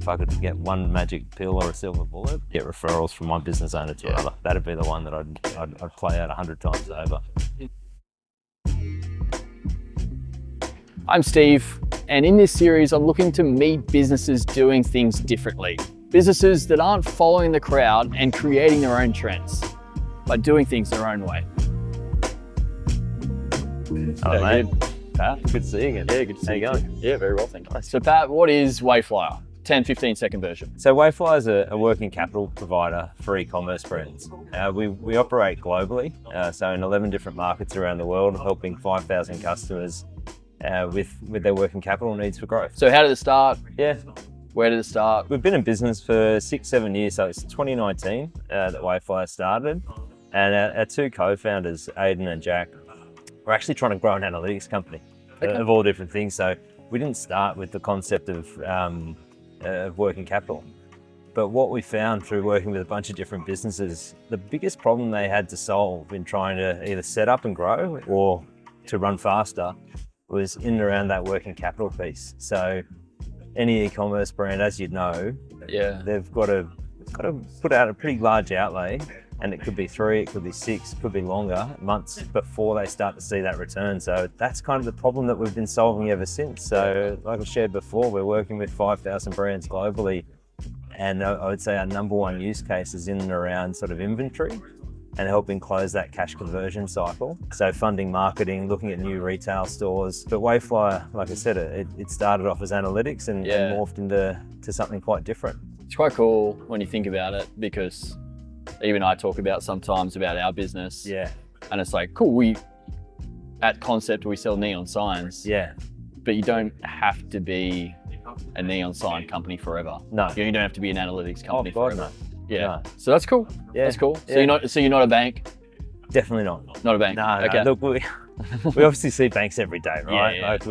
If I could get one magic pill or a silver bullet, get referrals from one business owner to another. That'd be the one that I'd play out 100 times over. I'm Steve, and in this series, I'm looking to meet businesses doing things differently. Businesses that aren't following the crowd and creating their own trends, but doing things their own way. Hello, mate. Good. Pat, Good seeing you. yeah, good to see you. How you going? Yeah, very well, thank you. So Pat, what is Wayflyer? 10, 15 second version. So Wayflyer is a working capital provider for e-commerce brands. We operate globally, so in 11 different markets around the world, helping 5,000 customers with their working capital needs for growth. So how did it start? Yeah, Where did it start? we've been in business for 6-7 years, so it's 2019 that Wayflyer started, and our two co-founders, Aidan and Jack, were actually trying to grow an analytics company of all different things. So we didn't start with the concept of working capital. But what we found through working with a bunch of different businesses, the biggest problem they had to solve in trying to either set up and grow or to run faster was in and around that working capital piece. So any e-commerce brand, as you know, they've got to put out a pretty large outlay, and it could be 3, it could be 6, it could be longer, months before they start to see that return. So that's kind of the problem that we've been solving ever since. So like I shared before, we're working with 5,000 brands globally, and I would say our number one use case is in and around sort of inventory and helping close that cash conversion cycle. So funding marketing, looking at new retail stores. But Wayflyer, like I said, it started off as analytics and morphed into something quite different. It's quite cool when you think about it, because even I talk about sometimes about our business. Yeah. And it's like, cool, at Concept, we sell neon signs. Yeah. But you don't have to be a neon sign company forever. No. You don't have to be an analytics company God, forever. no. Yeah. No. So that's cool. Yeah. That's cool. So Yeah. you're not a bank? Definitely not. Not a bank. No, Okay. Look, we obviously see banks every day, right? Yeah. Like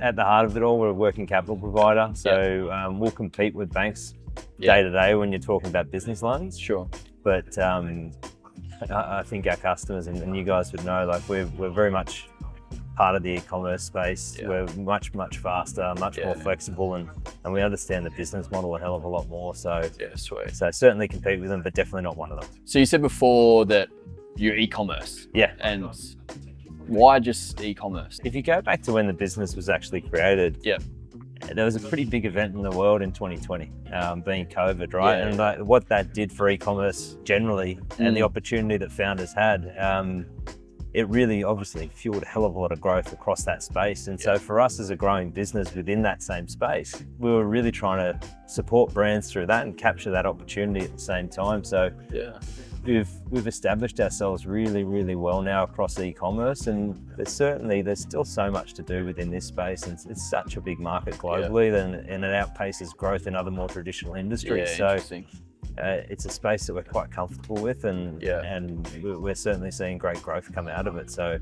at the heart of it all, we're a working capital provider. So we'll compete with banks day to day when you're talking about business loans. Sure. But I think our customers and you guys would know, like we're very much part of the e-commerce space. Yeah. We're much faster, much more flexible, and we understand the business model a hell of a lot more. So Yeah, sweet. so certainly compete with them, but definitely not one of them. So you said before that you're e-commerce. Yeah. And why just e-commerce? If you go back to when the business was actually created, there was a pretty big event in the world in 2020, being COVID, right? Yeah. And like, what that did for e-commerce generally and the opportunity that founders had, it really obviously fueled a hell of a lot of growth across that space. And so for us as a growing business within that same space, we were really trying to support brands through that and capture that opportunity at the same time. So we've established ourselves really well now across e-commerce, and there's still so much to do within this space, and it's such a big market globally, and it outpaces growth in other more traditional industries. So it's a space that we're quite comfortable with, and we're certainly seeing great growth come out of it. So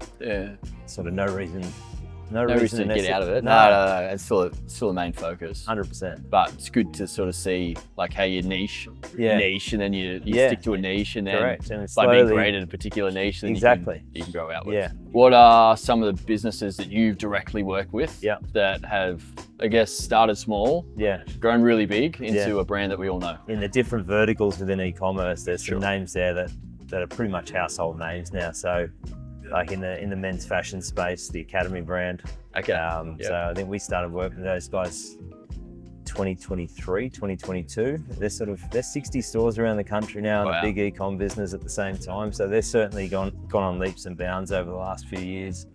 sort of no reason to get out of it. No, it's still a main focus. 100%. But it's good to sort of see like how you niche, and then you stick to a niche, and then Correct. And by being great at a particular niche, then you can grow out with. Yeah. What are some of the businesses that you've directly worked with that have, I guess, started small, grown really big into a brand that we all know? In the different verticals within e-commerce, there's some names there that are pretty much household names now. So like in the men's fashion space, the Academy brand. Okay. So I think we started working with those guys 2023, 2022. They're 60 stores around the country now, and a big e-com business at the same time. So they're certainly gone on leaps and bounds over the last few years.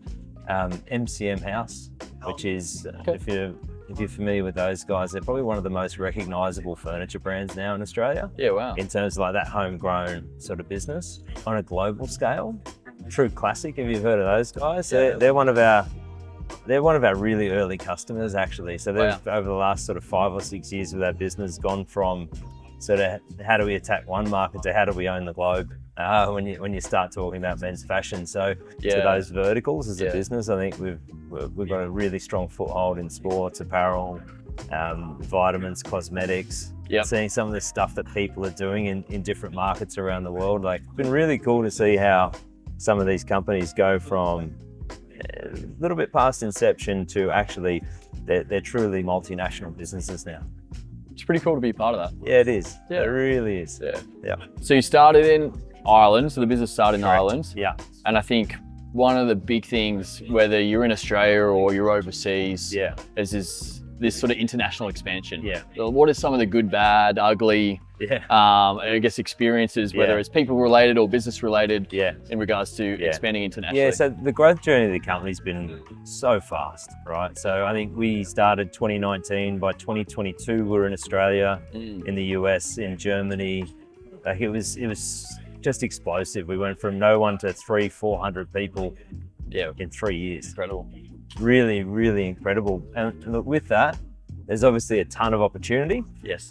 MCM House, which is, if you're familiar with those guys, they're probably one of the most recognizable furniture brands now in Australia. Yeah, wow. In terms of like that homegrown sort of business on a global scale. True Classic, have you heard of those guys? They're one of our really early customers, actually. So they've over the last sort of 5 or 6 years of their business gone from sort of how do we attack one market to how do we own the globe when you start talking about men's fashion. So to those verticals as a business, I think we've got a really strong foothold in sports, apparel, vitamins, cosmetics. Seeing some of the stuff that people are doing in different markets around the world. Like, it's been really cool to see how some of these companies go from a little bit past inception to actually they're truly multinational businesses now. It's pretty cool to be a part of that. Yeah, it is. Yeah. It really is. Yeah. So you started in Ireland, so the business started in Ireland. Yeah. And I think one of the big things, whether you're in Australia or you're overseas, is this sort of international expansion. Yeah. What are some of the good, bad, ugly, I guess experiences, whether it's people related or business related, in regards to expanding internationally? Yeah, so the growth journey of the company's been so fast, right? So I think we started 2019. By 2022, we were in Australia, in the US, in Germany. Like it was just explosive. We went from no one to 300-400 people in 3 years. Incredible. Really, really incredible. And look, with that, there's obviously a ton of opportunity. Yes.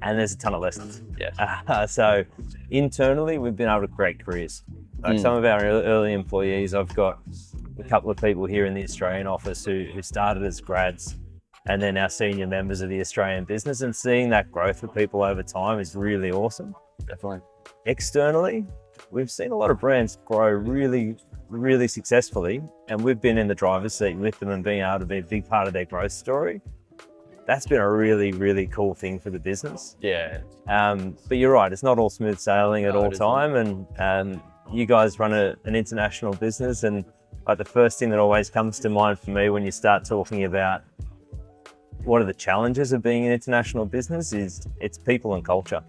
And there's a ton of lessons. Yeah. So internally, we've been able to create careers. Like some of our early employees, I've got a couple of people here in the Australian office who started as grads and then our senior members of the Australian business, and seeing that growth for people over time is really awesome. Definitely. Externally, we've seen a lot of brands grow really, really successfully, and we've been in the driver's seat with them and being able to be a big part of their growth story. That's been a really, really cool thing for the business. Yeah. But you're right, it's not all smooth sailing at all time. And you guys run an international business, and like the first thing that always comes to mind for me when you start talking about what are the challenges of being an international business is it's people and culture.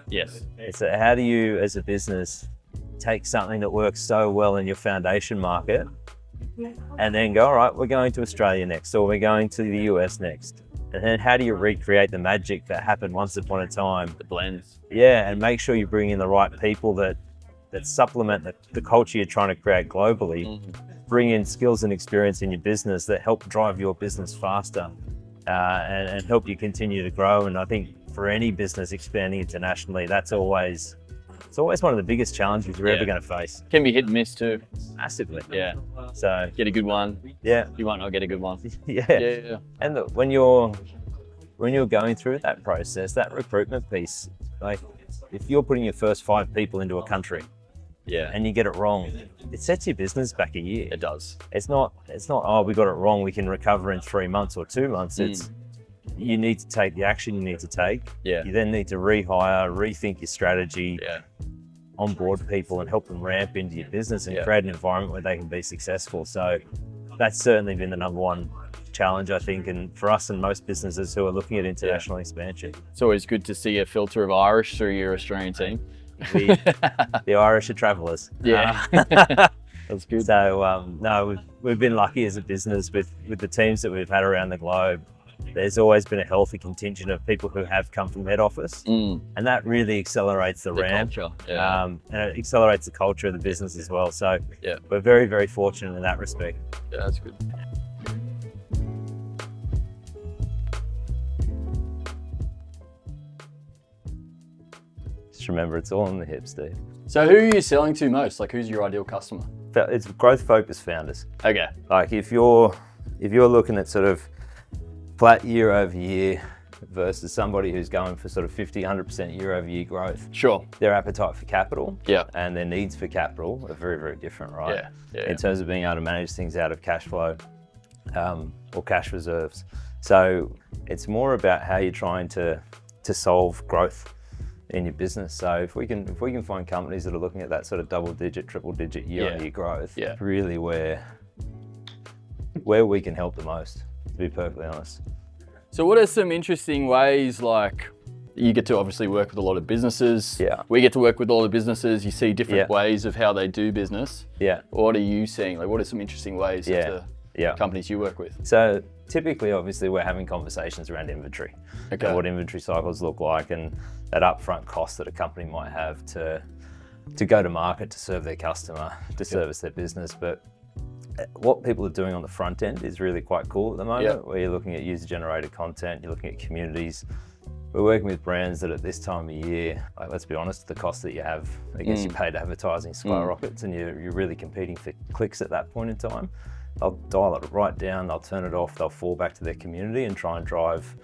Yes. It's how do you as a business take something that works so well in your foundation market and then go, all right, we're going to Australia next, or we're going to the US next. And then how do you recreate the magic that happened once upon a time? The blends. Yeah, and make sure you bring in the right people that supplement the culture you're trying to create globally. Bring in skills and experience in your business that help drive your business faster and help you continue to grow. And I think for any business expanding internationally, it's always one of the biggest challenges you're ever going to face. Can be hit and miss too. Massively. Yeah. So get a good one. Yeah. You might not get a good one. Yeah. And look, when you're going through that process, that recruitment piece, like if you're putting your first 5 people into a country, and you get it wrong, it sets your business back a year. It does. It's not, oh, we got it wrong, we can recover in 3 months or 2 months. It's you need to take the action you need to take. Yeah. You then need to rehire, rethink your strategy, onboard people and help them ramp into your business and create an environment where they can be successful. So that's certainly been the number one challenge, I think, and for us and most businesses who are looking at international expansion. It's always good to see a filter of Irish through your Australian team. The Irish are travellers. Yeah. That's good. So no, we've been lucky as a business with the teams that we've had around the globe. There's always been a healthy contingent of people who have come from head office, and that really accelerates the ramp, culture. And it accelerates the culture of the business as well. So we're very, very fortunate in that respect. Yeah, that's good. Just remember, it's all in the hips, Steve. So who are you selling to most? Like, who's your ideal customer? It's growth-focused founders. Okay. Like if you're looking at sort of flat year over year versus somebody who's going for sort of 50, 100% year over year growth. Sure. Their appetite for capital Yeah. and their needs for capital are very, very different, right? Yeah. Yeah. In terms of being able to manage things out of cash flow or cash reserves. So it's more about how you're trying to solve growth in your business. So if we can find companies that are looking at that sort of double-digit, triple-digit year-on-year growth, really where we can help the most, to be perfectly honest. So what are some interesting ways, like you get to obviously work with a lot of businesses. Yeah. We get to work with all the businesses. You see different ways of how they do business. Yeah. What are you seeing? Like, what are some interesting ways of the companies you work with? So typically, obviously, we're having conversations around inventory. Okay. And what inventory cycles look like and that upfront cost that a company might have to go to market to serve their customer, to service their business. But what people are doing on the front end is really quite cool at the moment, where you're looking at user-generated content, you're looking at communities. We're working with brands that at this time of year, like, let's be honest, the cost that you have against your paid advertising skyrockets, and you're really competing for clicks at that point in time. They'll dial it right down, they'll turn it off, they'll fall back to their community and try and drive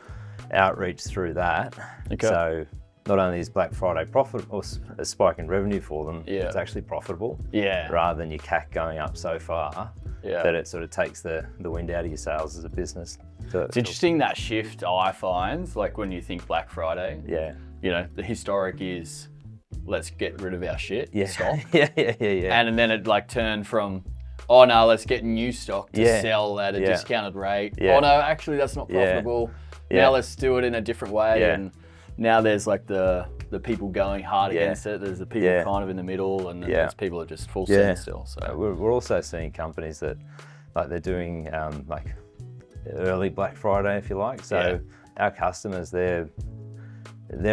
outreach through that. Okay. So not only is Black Friday profitable, a spike in revenue for them, it's actually profitable rather than your CAC going up so far. that it sort of takes the wind out of your sails as a business. So It's interesting that shift I find, like when you think Black Friday, Yeah. you know, the historic is let's get rid of our shit Yeah. stock. yeah. And then it like turned from, oh no, let's get new stock to Yeah. sell at a Yeah. discounted rate. Yeah. Oh no, actually that's not profitable. Yeah. Now let's do it in a different way. Yeah. And now there's like the people going hard Yeah. against it. There's the people Yeah. kind of in the middle, and then Yeah. there's people that just full Yeah. standstill. So We're also seeing companies that like they're doing like early Black Friday, if you like. So our customers, they're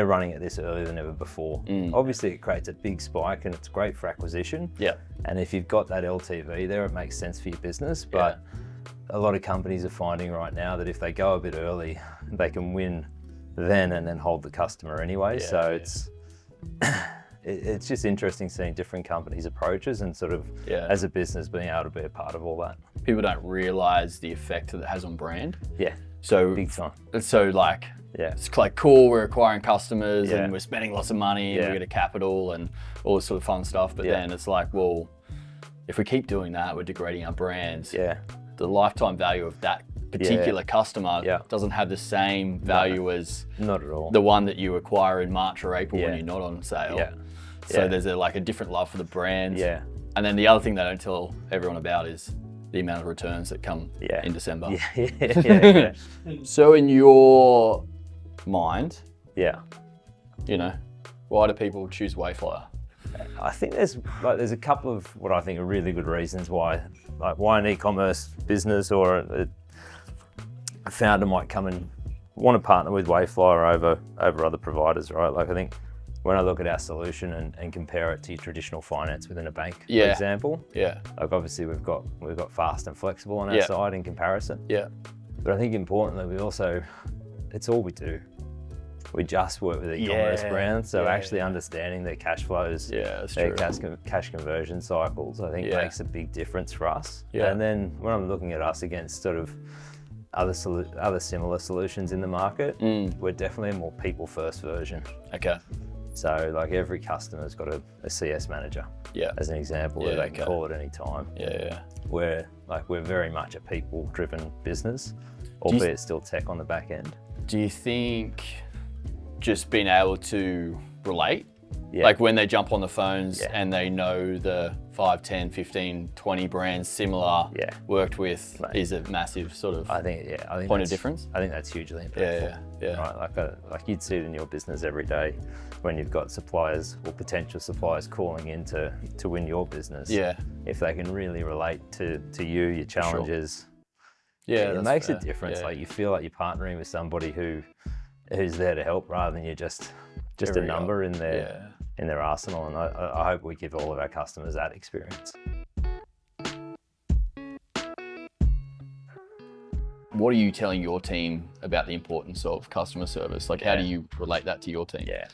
running it this earlier than ever before. Obviously it creates a big spike and it's great for acquisition. yeah, And if you've got that LTV there, it makes sense for your business. But a lot of companies are finding right now that if they go a bit early, they can win then and then hold the customer anyway. It's just interesting seeing different companies' approaches and sort of as a business being able to be a part of all that. people don't realize the effect that it has on brand. Yeah, So big time. So like, Yeah. it's like cool, we're acquiring customers Yeah. and we're spending lots of money and Yeah. we get a capital and all this sort of fun stuff. But Yeah. then it's like, well, if we keep doing that, we're degrading our brands. Yeah, The lifetime value of that particular customer doesn't have the same value as not at all. the one that you acquire in March or April when Yeah. you're not on sale. Yeah. So Yeah. there's like a different love for the brand. Yeah. And then the other thing they don't tell everyone about is the amount of returns that come in December. Yeah. So in your mind, Yeah. you know, why do people choose Wayflyer? I think there's a couple of what I think are really good reasons why an e-commerce business or a founder might come and want to partner with Wayflyer over other providers, right? Like I think when I look at our solution and compare it to your traditional finance within a bank, for example, like obviously we've got fast and flexible on our side in comparison. Yeah. But I think importantly, it's all we do. We just work with e-commerce brands, so actually understanding their cash flows, that's their true. cash conversion cycles, I think makes a big difference for us. Yeah. And then when I'm looking at us against sort of other similar solutions in the market, we're definitely a more people-first version. Okay. So like every customer's got a CS manager, as an example, where they can call at any time. We're very much a people-driven business, albeit still tech on the back end. Do you think just being able to relate, like when they jump on the phones and they know the 5, 10, 15, 20 brands similar worked with is a massive sort of I think point of difference? I think that's hugely impactful. Yeah. Right, like you'd see it in your business every day when you've got suppliers or potential suppliers calling in to win your business. Yeah. If they can really relate to you, your challenges. Yeah, it makes a difference. Like you feel like you're partnering with somebody who's there to help rather than you're just a number in their arsenal. And I hope we give all of our customers that experience. What are you telling your team about the importance of customer service? Like, how do you relate that to your team? Yeah.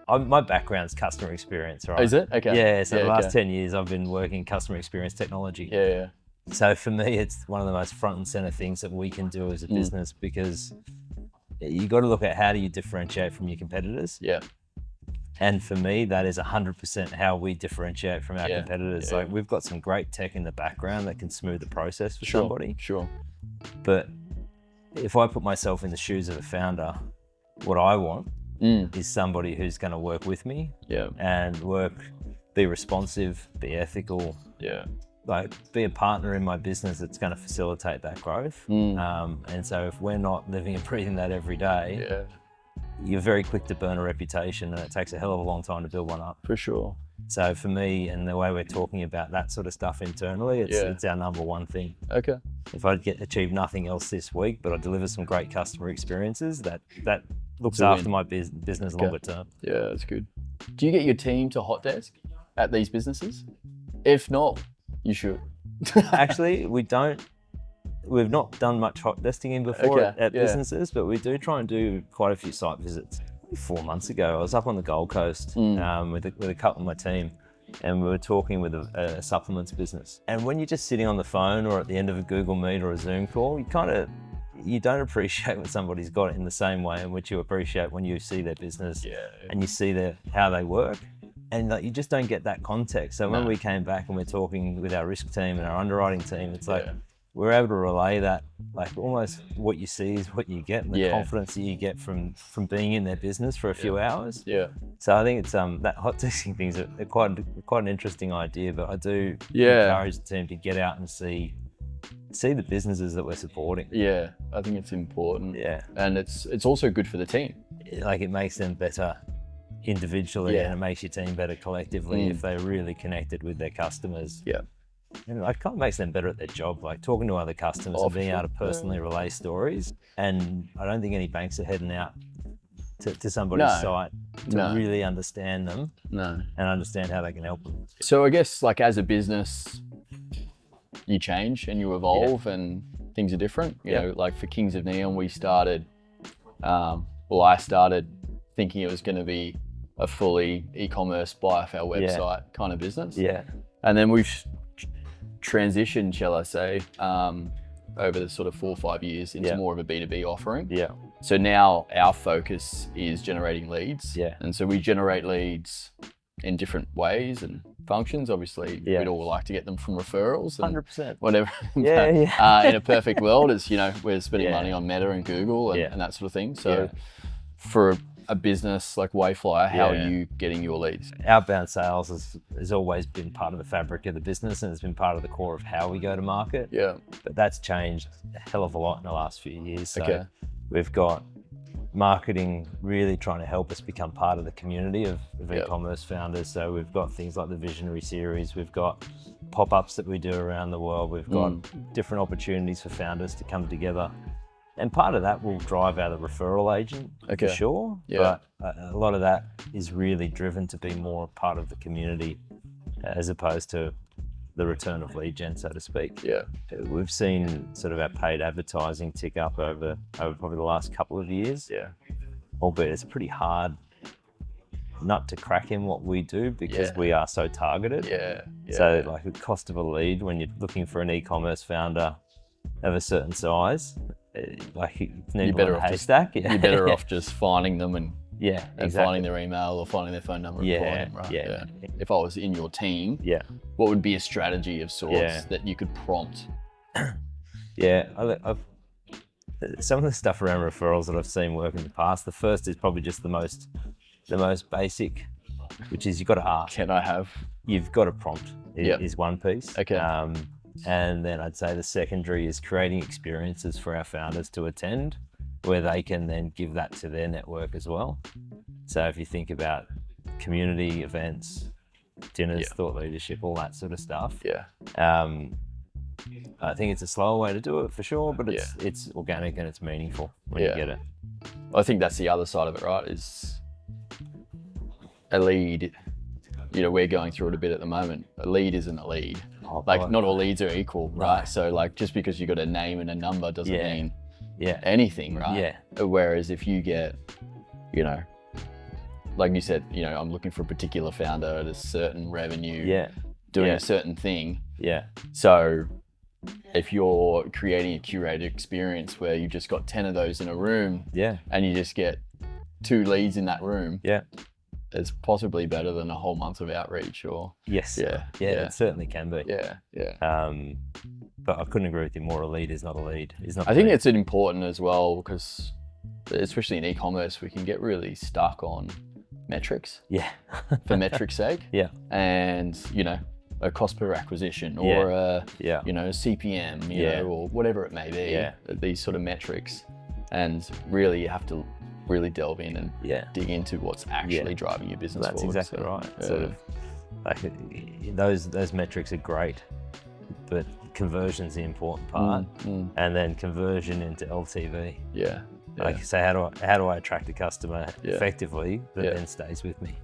My background's customer experience, right? Oh, is it? Okay. Yeah, so the last 10 years I've been working in customer experience technology. Yeah. So for me, it's one of the most front and center things that we can do as a business, because you got to look at how do you differentiate from your competitors. Yeah. And for me, that is 100% how we differentiate from our competitors. Yeah. Like we've got some great tech in the background that can smooth the process for somebody. Sure. But if I put myself in the shoes of a founder, what I want is somebody who's going to work with me and be responsive, be ethical, like be a partner in my business that's going to facilitate that growth. And so if we're not living and breathing that every day, you're very quick to burn a reputation, and it takes a hell of a long time to build one up. For sure. So for me, and the way we're talking about that sort of stuff internally, it's our number one thing. Okay. If I achieve nothing else this week, but I deliver some great customer experiences, that looks after my business longer term. Yeah, that's good. Do you get your team to hot desk at these businesses? If not, you should. Actually, we don't. We've not done much hot desking before at businesses, but we do try and do quite a few site visits. 4 months ago, I was up on the Gold Coast with a couple of my team, and we were talking with a supplements business. And when you're just sitting on the phone or at the end of a Google Meet or a Zoom call, you don't appreciate what somebody's got in the same way in which you appreciate when you see their business and you see how they work. And like, you just don't get that context. So when No. we came back and we're talking with our risk team and our underwriting team, it's like, Yeah. we're able to relay that, like almost what you see is what you get, and the Yeah. confidence that you get from being in their business for a few hours. Yeah. So I think it's that hot testing thing's a quite an interesting idea, but I do Yeah. encourage the team to get out and see the businesses that we're supporting. Yeah, I think it's important. Yeah. And it's also good for the team. Like, it makes them better individually, Yeah. and it makes your team better collectively if they're really connected with their customers. Yeah. And like, kind of makes them better at their job, like talking to other customers and being able to personally relay stories. And I don't think any banks are heading out to somebody's site to really understand them and understand how they can help them. So I guess, like, as a business, you change and you evolve and things are different. You know, like for Kings of Neon, we started, I started thinking it was going to be a fully e-commerce buy off our website kind of business. Yeah. And then we've transitioned, shall I say, over the sort of 4 or 5 years into more of a B2B offering. Yeah. So now our focus is generating leads. Yeah. And so we generate leads in different ways and functions. Obviously, we'd all like to get them from referrals and 100%. whatever. Yeah. In a perfect world, as you know, we're spending money on Meta and Google and that sort of thing. So for a business like Wayflyer, how are you getting your leads? Outbound sales has always been part of the fabric of the business, and it's been part of the core of how we go to market. Yeah. But that's changed a hell of a lot in the last few years. So we've got marketing really trying to help us become part of the community of e-commerce founders. So we've got things like the Visionary Series, we've got pop-ups that we do around the world, we've got different opportunities for founders to come together. And part of that will drive out a referral agent for sure. Yeah. But a lot of that is really driven to be more part of the community as opposed to the return of lead gen, so to speak. Yeah. We've seen sort of our paid advertising tick up over probably the last couple of years. Yeah. Albeit it's a pretty hard nut to crack in what we do because we are so targeted. Yeah. So like the cost of a lead when you're looking for an e-commerce founder of a certain size, like you're better off haystack. You're better off just finding them and exactly. finding their email or finding their phone number and calling them, right? Yeah. If I was in your team, what would be a strategy of sorts that you could prompt? I've some of the stuff around referrals that I've seen work in the past. The first is probably just the most basic, which is you've got to ask. Can I have? You've got to prompt. Is one piece. Okay. And then I'd say the secondary is creating experiences for our founders to attend where they can then give that to their network as well. So if you think about community events, dinners, thought leadership, all that sort of stuff. I think it's a slower way to do it for sure, but it's organic and it's meaningful when you get it. I think that's the other side of it, right? Is a lead, you know, we're going through it a bit at the moment. A lead isn't a lead. Like not all leads are equal, right? So like just because you got a name and a number doesn't mean anything, right? Whereas if you get, you know, like you said, you know, I'm looking for a particular founder at a certain revenue, doing a certain thing. So if you're creating a curated experience where you've just got 10 of those in a room and you just get 2 leads in that room, it's possibly better than a whole month of outreach or... It certainly can be. But I couldn't agree with you more. A lead is not a lead. I think it's important as well because especially in e-commerce, we can get really stuck on metrics for metrics' sake. And, you know, a cost per acquisition or a, you know, CPM, you know, or whatever it may be, these sort of metrics. And really you have to really delve in and dig into what's actually driving your business forward. That's exactly right. Sort of like those metrics are great, but conversion's the important part, and then conversion into LTV. Like, so how do I attract a customer effectively that then stays with me?